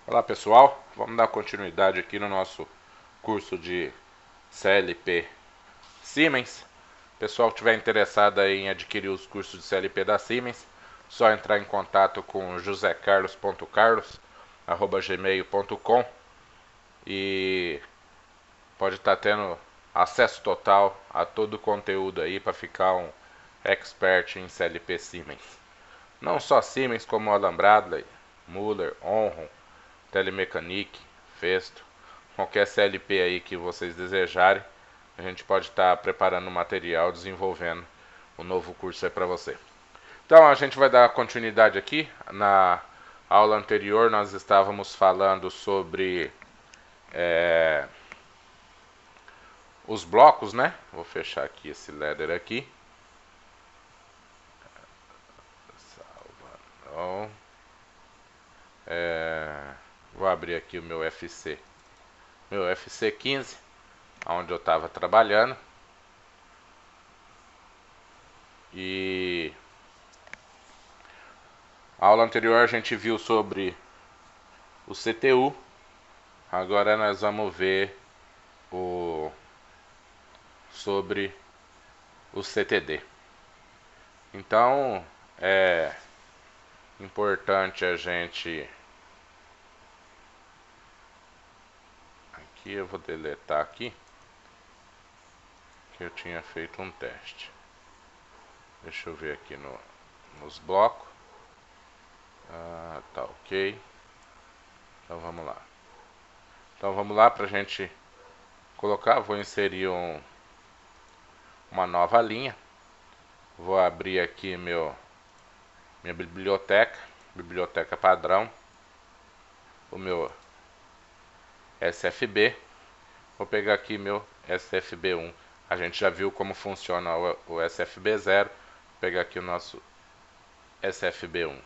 Olá pessoal, vamos dar continuidade aqui no nosso curso de CLP Siemens. Pessoal que estiver interessado em adquirir os cursos de CLP da Siemens, só entrar em contato com josecarlos.carlos@gmail.com e pode estar tendo acesso total a todo o conteúdo aí para ficar um expert em CLP Siemens. Não só Siemens, como Alan Bradley, Muller, Onron, Telemecanique, Festo, qualquer CLP aí que vocês desejarem, a gente pode estar preparando o material, desenvolvendo um novo curso aí para você. Então a gente vai dar continuidade aqui. Na aula anterior nós estávamos falando sobre os blocos, né? Vou fechar aqui esse ladder aqui. Salva. Vou abrir aqui o meu FC15, onde eu estava trabalhando. E a aula anterior a gente viu sobre o CTU. Agora nós vamos ver sobre o CTD. Então é importante a gente. Aqui eu vou deletar aqui, que eu tinha feito um teste. Deixa eu ver aqui nos blocos. Tá ok. Então vamos lá. Então vamos lá para a gente colocar. Vou inserir uma nova linha. Vou abrir aqui minha biblioteca padrão, o meu SFB. Vou pegar aqui meu SFB1. A gente já viu como funciona o SFB0. Vou pegar aqui o nosso SFB1.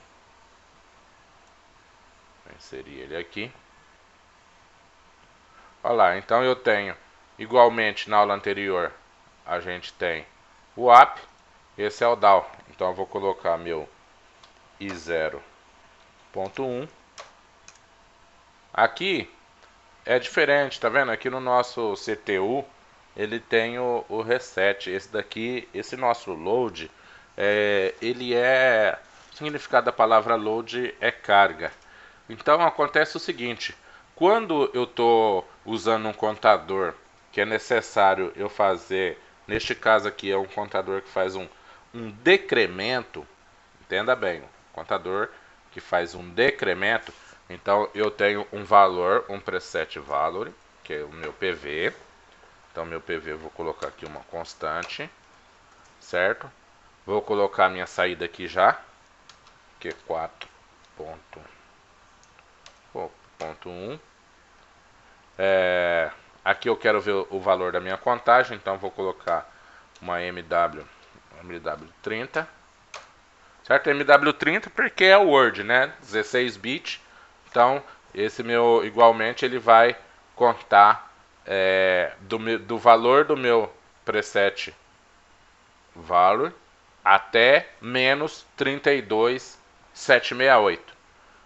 Vou inserir ele aqui. Olha lá, então eu tenho, igualmente na aula anterior, a gente tem o up, esse é o down. Então eu vou colocar meu I0.1. Aqui é diferente, tá vendo? Aqui no nosso CTU ele tem o reset. Esse daqui, esse nosso load, o significado da palavra load é carga. Então acontece o seguinte: quando eu estou usando um contador que é necessário eu fazer, neste caso aqui é um contador que faz um decremento, entenda bem, um contador que faz um decremento. Então eu tenho um valor, um preset value, que é o meu PV. Então meu PV eu vou colocar aqui uma constante, certo? Vou colocar minha saída aqui já, que é 4.1. Aqui eu quero ver o valor da minha contagem, então vou colocar uma MW30, certo? MW30 porque é o Word, né? 16 bits. Então esse meu, igualmente, ele vai contar do valor do meu preset valor até menos 32.768,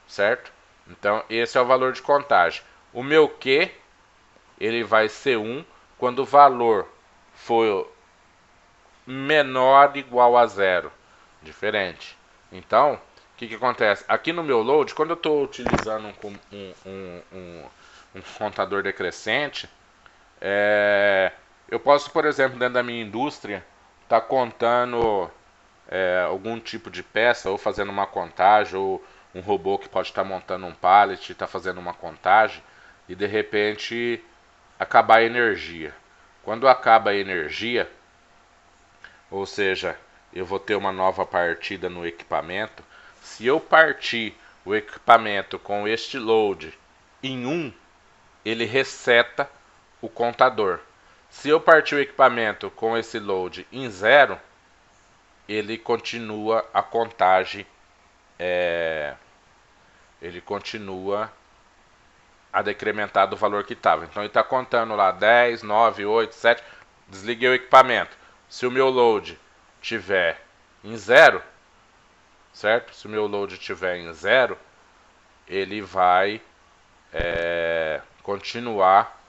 certo? Então esse é o valor de contagem. O meu Q, ele vai ser 1 quando o valor for menor ou igual a zero. Diferente. Então, o que acontece? Aqui no meu load, quando eu estou utilizando um contador decrescente, eu posso, por exemplo, dentro da minha indústria, estar contando algum tipo de peça, ou fazendo uma contagem, ou um robô que pode estar montando um pallet, está fazendo uma contagem, e de repente acabar a energia. Quando acaba a energia, ou seja, eu vou ter uma nova partida no equipamento. Se eu partir o equipamento com este load em 1, ele reseta o contador. Se eu partir o equipamento com esse load em 0, ele continua a contagem, ele continua a decrementar do valor que estava. Então ele está contando lá 10, 9, 8, 7. Desliguei o equipamento. Se o meu load tiver em 0, certo? Se o meu load tiver em 0, ele vai continuar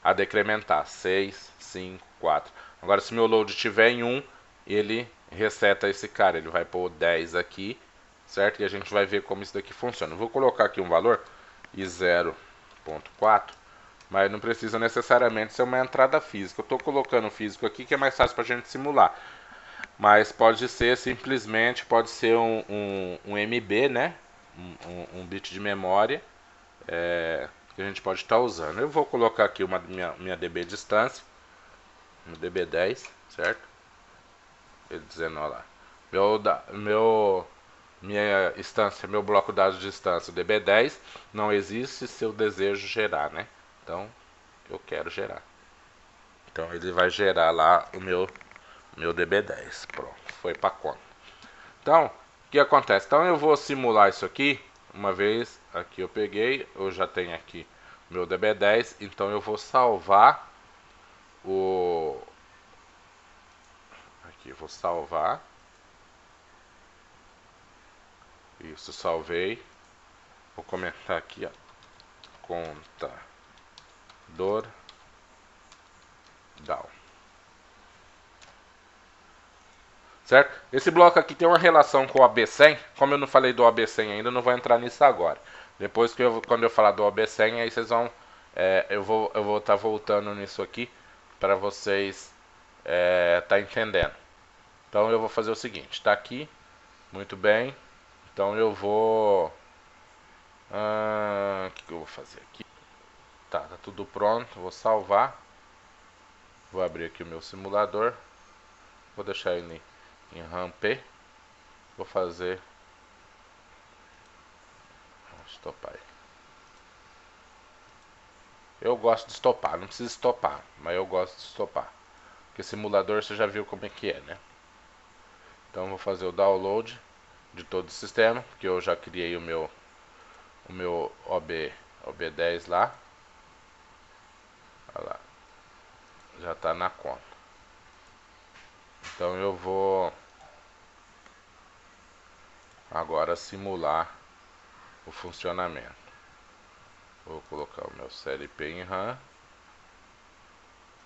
a decrementar. 6, 5, 4. Agora, se meu load estiver em 1, ele reseta esse cara. Ele vai pôr 10 aqui, certo? E a gente vai ver como isso daqui funciona. Eu vou colocar aqui um valor, i0.4, mas não precisa necessariamente ser uma entrada física. Eu estou colocando físico aqui que é mais fácil para a gente simular. Mas pode ser simplesmente, pode ser um MB, né? Um bit de memória que a gente pode estar usando. Eu vou colocar aqui minha DB distância, no DB10, certo? Ele dizendo, olha lá, minha instância, meu bloco de dados de instância, o DB10, não existe se eu desejo gerar, né? Então, eu quero gerar. Então, ele vai gerar lá o meu DB10. Pronto, foi para conta. Então, o que acontece? Então, eu vou simular isso aqui. Uma vez, aqui eu peguei, eu já tenho aqui meu DB10, então eu vou salvar aqui, vou salvar. Isso, salvei. Vou comentar aqui, ó. Contador down. Certo? Esse bloco aqui tem uma relação com o AB100. Como eu não falei do AB100 ainda, eu não vou entrar nisso agora. Depois quando eu falar do AB100, aí vocês vão... eu vou estar voltando nisso aqui para vocês tá entendendo. Então eu vou fazer o seguinte. Tá aqui. Muito bem. Então eu vou... o que eu vou fazer aqui? Tá tudo pronto. Vou salvar. Vou abrir aqui o meu simulador. Vou deixar ele em RAM-P. Vou fazer... Vou estopar aí. Eu gosto de estopar. Não precisa estopar, mas eu gosto de estopar. Porque simulador você já viu como é que é, né? Então vou fazer o download de todo o sistema. Porque eu já criei o meu OB10 lá. Olha lá. Já está na conta. Então eu vou agora simular o funcionamento. Vou colocar o meu CLP em RAM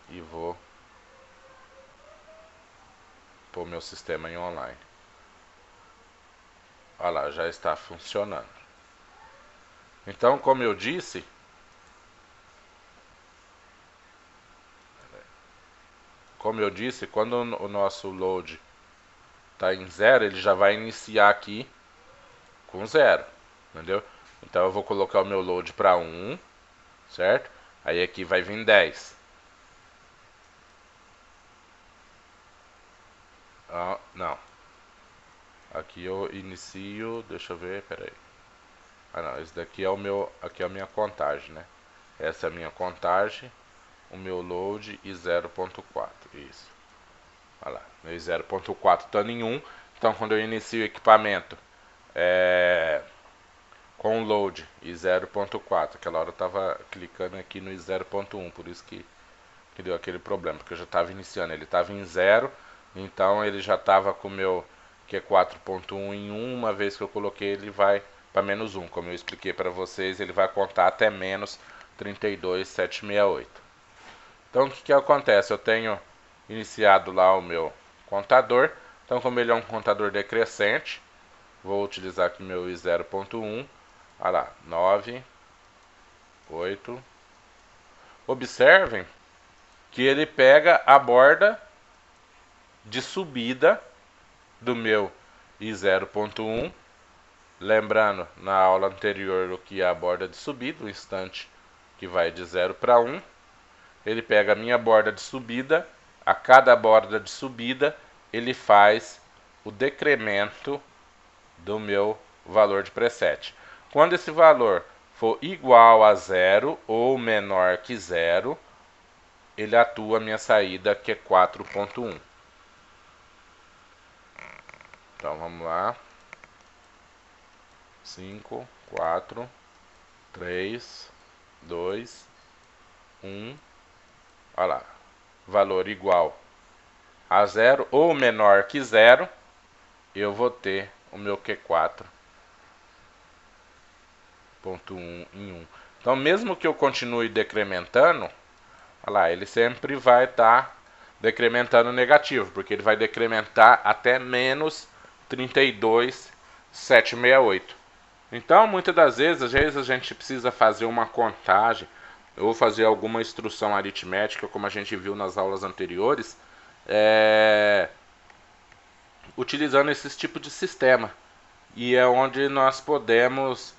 e vou pôr meu sistema em online. Olha lá, já está funcionando. Então, como eu disse, quando o nosso load está em 0, ele já vai iniciar aqui com 0, entendeu? Então eu vou colocar o meu load para 1, certo? Aí aqui vai vir 10. Não. Aqui eu inicio, deixa eu ver, peraí. Não, esse daqui é aqui é a minha contagem, né? Essa é a minha contagem, o meu load e 0.4, isso. Olha lá, meu 0.4 está em 1, então quando eu inicio o equipamento com load e 0.4, aquela hora eu estava clicando aqui no 0.1, por isso que deu aquele problema, porque eu já estava iniciando, ele estava em 0, então ele já estava com o meu Q4.1 em 1, uma vez que eu coloquei ele vai para menos 1, como eu expliquei para vocês, ele vai contar até menos 32.768. Então o que acontece? Eu tenho iniciado lá o meu contador, então como ele é um contador decrescente, vou utilizar aqui meu i0.1, olha lá, 9, 8. Observem que ele pega a borda de subida do meu i0.1, lembrando na aula anterior o que é a borda de subida, o instante que vai de 0 para 1, ele pega a minha borda de subida, a cada borda de subida ele faz o decremento do meu valor de preset. Quando esse valor for igual a 0 ou menor que 0, ele atua a minha saída, que é 4.1. Então vamos lá. 5, 4, 3, 2, 1. Olha lá. Valor igual a 0 ou menor que 0, eu vou ter o meu Q4.1 em 1. Então, mesmo que eu continue decrementando, olha lá, ele sempre vai estar decrementando negativo, porque ele vai decrementar até menos 32,768. Então, muitas das vezes, às vezes a gente precisa fazer uma contagem ou fazer alguma instrução aritmética, como a gente viu nas aulas anteriores, utilizando esse tipo de sistema. E é onde nós podemos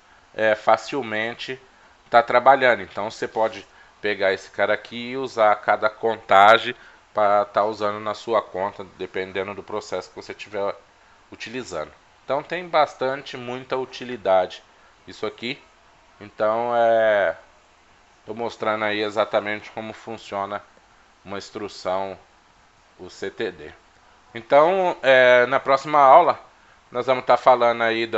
facilmente estar trabalhando. Então, você pode pegar esse cara aqui e usar cada contagem para estar usando na sua conta, dependendo do processo que você estiver utilizando. Então, tem muita utilidade isso aqui. Então, estou mostrando aí exatamente como funciona uma instrução, o CTD. Então, na próxima aula, nós vamos estar falando aí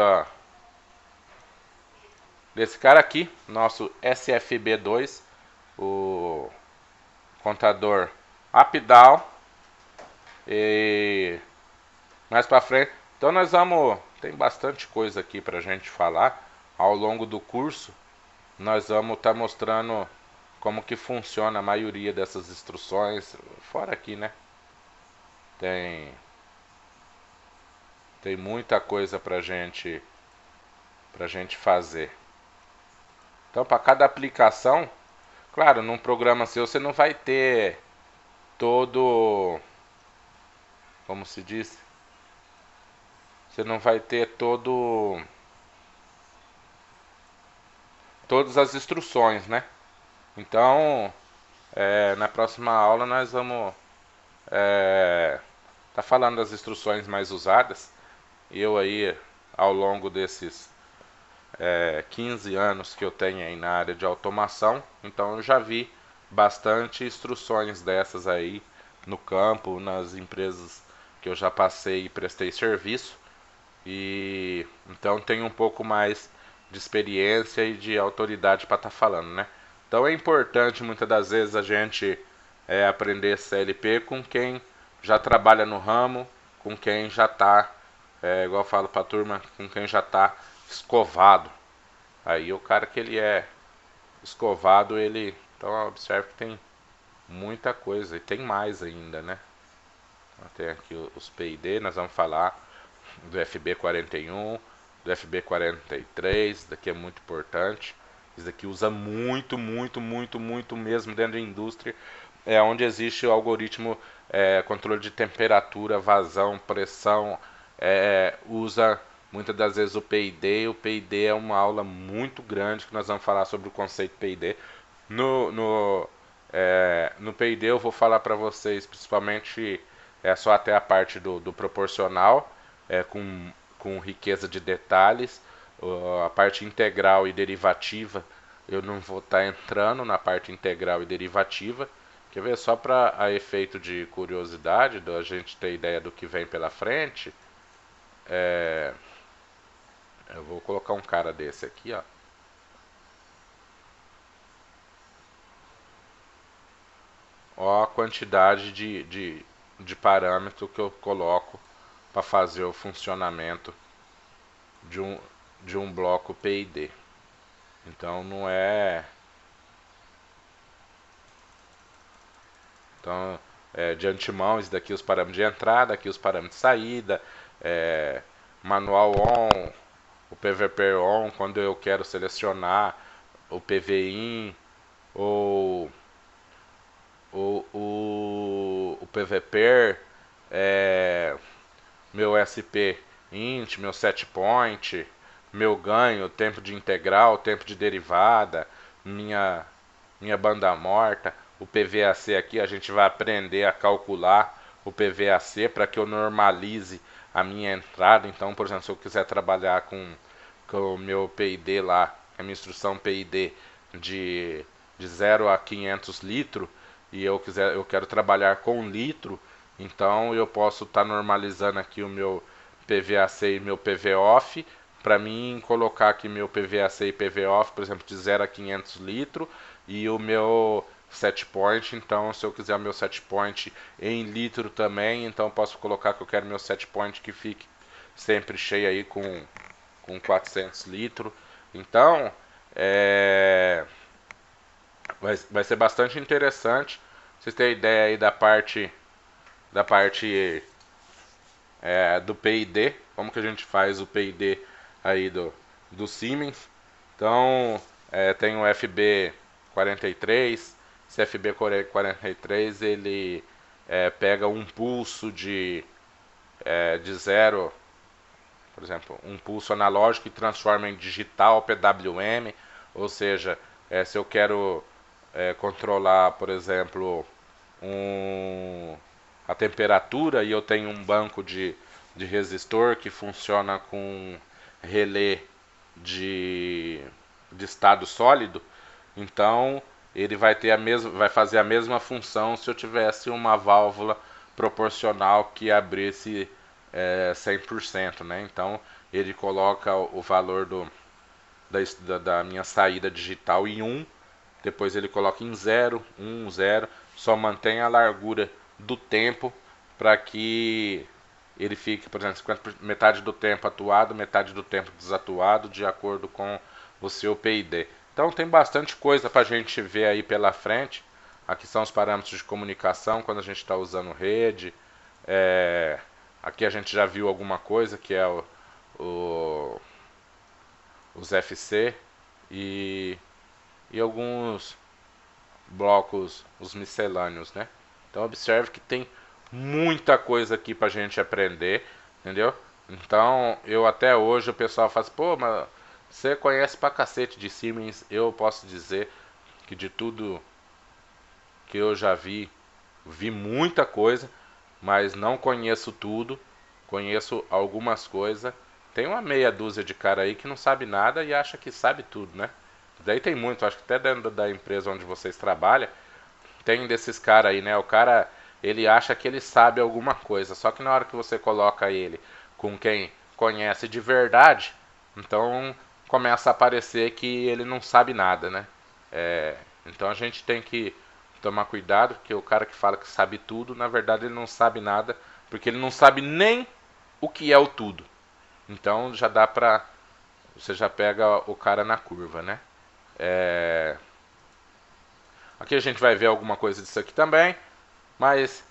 desse cara aqui, nosso SFB2, o contador up-down, e mais para frente. Então nós vamos, tem bastante coisa aqui para a gente falar ao longo do curso. Nós vamos estar mostrando como que funciona a maioria dessas instruções, fora aqui, né? Tem muita coisa para gente fazer. Então, para cada aplicação, claro, num programa seu você não vai ter todo, como se diz, você não vai ter todas as instruções, né? Então, na próxima aula nós vamos tá falando das instruções mais usadas. Eu aí, ao longo desses 15 anos que eu tenho aí na área de automação, então eu já vi bastante instruções dessas aí no campo, nas empresas que eu já passei e prestei serviço, e então tenho um pouco mais de experiência e de autoridade para estar falando, né? Então é importante muitas das vezes a gente aprender CLP com quem já trabalha no ramo, com quem já está, igual eu falo para a turma, com quem já está escovado. Aí o cara que ele é escovado, ele, então observe que tem muita coisa e tem mais ainda, né? Então, tem aqui os PID, nós vamos falar do FB41, do FB43, daqui é muito importante. Isso daqui usa muito, muito, muito, muito mesmo dentro da indústria, onde existe o algoritmo controle de temperatura, vazão, pressão, usa muitas das vezes o PID. O PID é uma aula muito grande que nós vamos falar sobre o conceito PID. No PID eu vou falar para vocês principalmente só até a parte do proporcional, com riqueza de detalhes. A parte integral e derivativa eu não vou estar entrando na parte integral e derivativa. Quer ver? Só para a efeito de curiosidade, da gente ter ideia do que vem pela frente, eu vou colocar um cara desse aqui, ó. Ó a quantidade de parâmetro que eu coloco para fazer o funcionamento de um bloco PID. Então não é. Então, de antemão, isso daqui os parâmetros de entrada, aqui os parâmetros de saída, manual on, o PVP on, quando eu quero selecionar o PVIN ou o PVPer, meu SP int, meu set point, meu ganho, tempo de integral, tempo de derivada, minha banda morta. O PVAC aqui a gente vai aprender a calcular o PVAC para que eu normalize a minha entrada. Então, por exemplo, se eu quiser trabalhar com o meu PID lá, a minha instrução PID de 0 a 500 litros, e eu quero trabalhar com litro, então eu posso estar normalizando aqui o meu PVAC e meu PVOF, para mim colocar aqui meu PVAC e PVOF, por exemplo, de 0 a 500 litros, e o meu set point. Então, se eu quiser o meu set point em litro também, então eu posso colocar que eu quero meu set point que fique sempre cheio aí com 400 litros. Então, É, vai ser bastante interessante. Vocês têm ideia aí da parte do P&D, como que a gente faz o P&D aí do Siemens. Então, tem o FB 43. Esse FB 43 ele pega um pulso de zero, por exemplo, um pulso analógico e transforma em digital PWM, ou seja, se eu quero controlar, por exemplo, a temperatura e eu tenho um banco de resistor que funciona com relé de, de estado sólido, então ele vai fazer a mesma função se eu tivesse uma válvula proporcional que abrisse 100%, né? Então ele coloca o valor da minha saída digital em 1, depois ele coloca em 0, 1, 0, só mantém a largura do tempo para que ele fique, por exemplo, metade do tempo atuado, metade do tempo desatuado, de acordo com o seu PID. Então tem bastante coisa para a gente ver aí pela frente. Aqui são os parâmetros de comunicação quando a gente está usando rede. Aqui a gente já viu alguma coisa que é os FC e alguns blocos, os miscelâneos, né? Então observe que tem muita coisa aqui pra gente aprender, entendeu? Então, eu até hoje o pessoal fala assim, pô, mas você conhece pra cacete de Siemens. Eu posso dizer que de tudo que eu já vi muita coisa, mas não conheço tudo, conheço algumas coisas. Tem uma meia dúzia de cara aí que não sabe nada e acha que sabe tudo, né? Daí tem muito, acho que até dentro da empresa onde vocês trabalham, tem desses caras aí, né? O cara, ele acha que ele sabe alguma coisa, só que na hora que você coloca ele com quem conhece de verdade, então começa a parecer que ele não sabe nada, né? Então a gente tem que tomar cuidado, porque o cara que fala que sabe tudo, na verdade ele não sabe nada, porque ele não sabe nem o que é o tudo. Então já dá pra. Você já pega o cara na curva, né? Aqui a gente vai ver alguma coisa disso aqui também, mas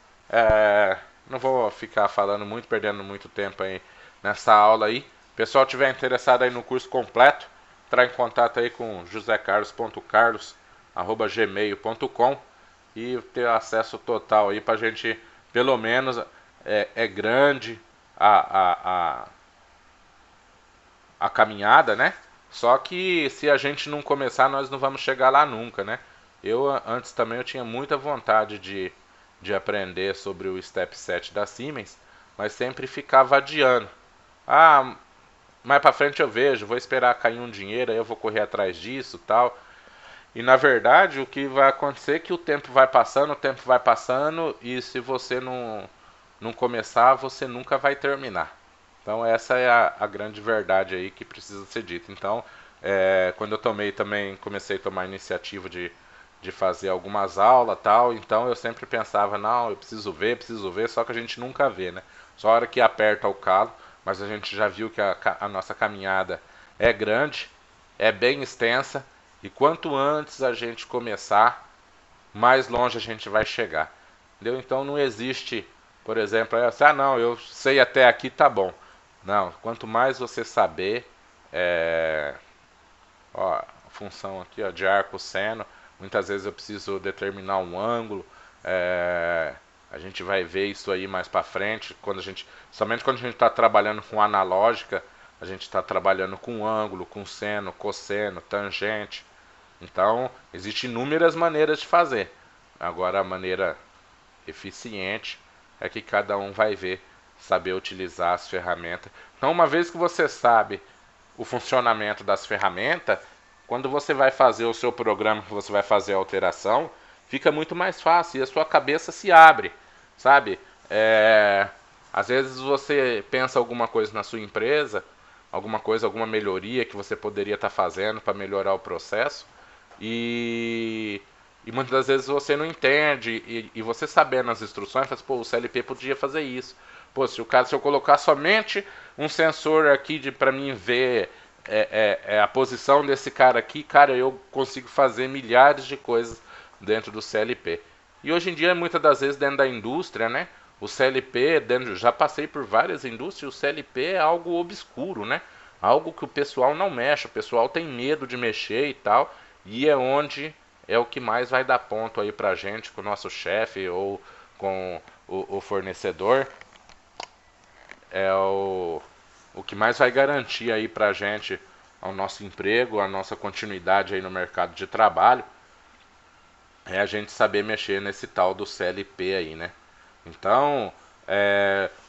não vou ficar falando muito, perdendo muito tempo aí nessa aula aí. Pessoal tiver interessado aí no curso completo, entrar em contato aí com josecarlos.carlos@gmail.com e ter acesso total aí pra gente, pelo menos, é grande a caminhada, né? Só que se a gente não começar, nós não vamos chegar lá nunca, né? Eu antes também eu tinha muita vontade de aprender sobre o Step 7 da Siemens, mas sempre ficava adiando. Ah, mais pra frente eu vejo, vou esperar cair um dinheiro, aí eu vou correr atrás disso, tal. E na verdade o que vai acontecer é que o tempo vai passando e se você não começar, você nunca vai terminar. Então essa é a grande verdade aí que precisa ser dita. Então, quando eu comecei a tomar a iniciativa de fazer algumas aulas tal, então eu sempre pensava, não, eu preciso ver, só que a gente nunca vê, né? Só a hora que aperta o calo, mas a gente já viu que a nossa caminhada é grande, é bem extensa, e quanto antes a gente começar, mais longe a gente vai chegar. Entendeu? Então não existe, por exemplo, não, eu sei até aqui, tá bom. Não, quanto mais você saber, a função aqui ó, de arco seno, muitas vezes eu preciso determinar um ângulo, a gente vai ver isso aí mais para frente, somente quando a gente está trabalhando com analógica, a gente está trabalhando com ângulo, com seno, cosseno, tangente. Então, existem inúmeras maneiras de fazer. Agora, a maneira eficiente é que cada um vai ver, saber utilizar as ferramentas. Então, uma vez que você sabe o funcionamento das ferramentas, quando você vai fazer o seu programa, que você vai fazer a alteração, fica muito mais fácil e a sua cabeça se abre, sabe? Às vezes você pensa alguma coisa na sua empresa, alguma melhoria que você poderia estar fazendo para melhorar o processo e muitas das vezes você não entende e você sabendo as instruções, fala, pô, o CLP podia fazer isso. Pô, se eu colocar somente um sensor aqui para mim ver é a posição desse cara aqui, cara, eu consigo fazer milhares de coisas dentro do CLP. E hoje em dia, muitas das vezes, dentro da indústria, né? O CLP, já passei por várias indústrias, o CLP é algo obscuro, né? Algo que o pessoal não mexe, o pessoal tem medo de mexer e tal, e é onde é o que mais vai dar ponto aí pra gente, com o nosso chefe ou com o fornecedor, é o que mais vai garantir aí pra gente ao nosso emprego, a nossa continuidade aí no mercado de trabalho, é a gente saber mexer nesse tal do CLP aí, né? Então,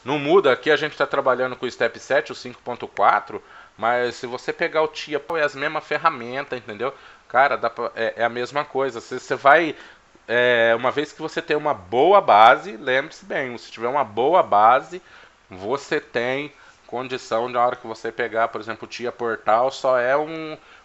não muda, aqui a gente está trabalhando com o Step 7, o 5.4, mas se você pegar o TIA, é as mesmas ferramentas, entendeu? Cara, é a mesma coisa. Você vai. Uma vez que você tem uma boa base, lembre-se bem, se tiver uma boa base, você tem condição de, na hora que você pegar, por exemplo, o TIA Portal, só é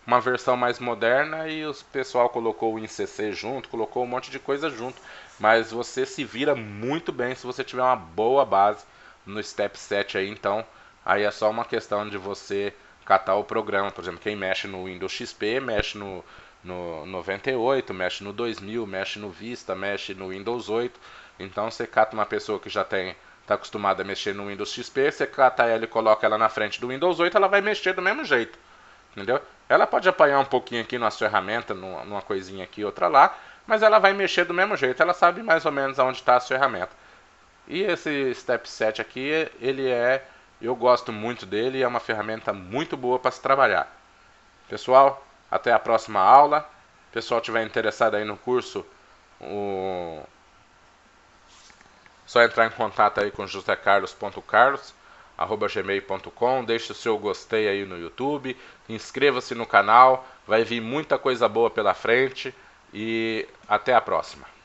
uma versão mais moderna e o pessoal colocou o InCC junto, colocou um monte de coisa junto. Mas você se vira muito bem se você tiver uma boa base no Step 7 aí, então aí é só uma questão de você catar o programa. Por exemplo, quem mexe no Windows XP, mexe no 98, mexe no 2000, mexe no Vista, mexe no Windows 8. Então você cata uma pessoa que já está acostumada a mexer no Windows XP, você cata ela e coloca ela na frente do Windows 8, ela vai mexer do mesmo jeito, entendeu? Ela pode apanhar um pouquinho aqui nas ferramentas, numa coisinha aqui, outra lá, mas ela vai mexer do mesmo jeito, ela sabe mais ou menos aonde está a ferramenta. E esse Step 7 aqui, eu gosto muito dele, é uma ferramenta muito boa para se trabalhar. Pessoal, até a próxima aula. Pessoal tiver interessado aí no curso, só entrar em contato aí com josecarlos.carlos@gmail.com. Deixe o seu gostei aí no YouTube, inscreva-se no canal, vai vir muita coisa boa pela frente e até a próxima.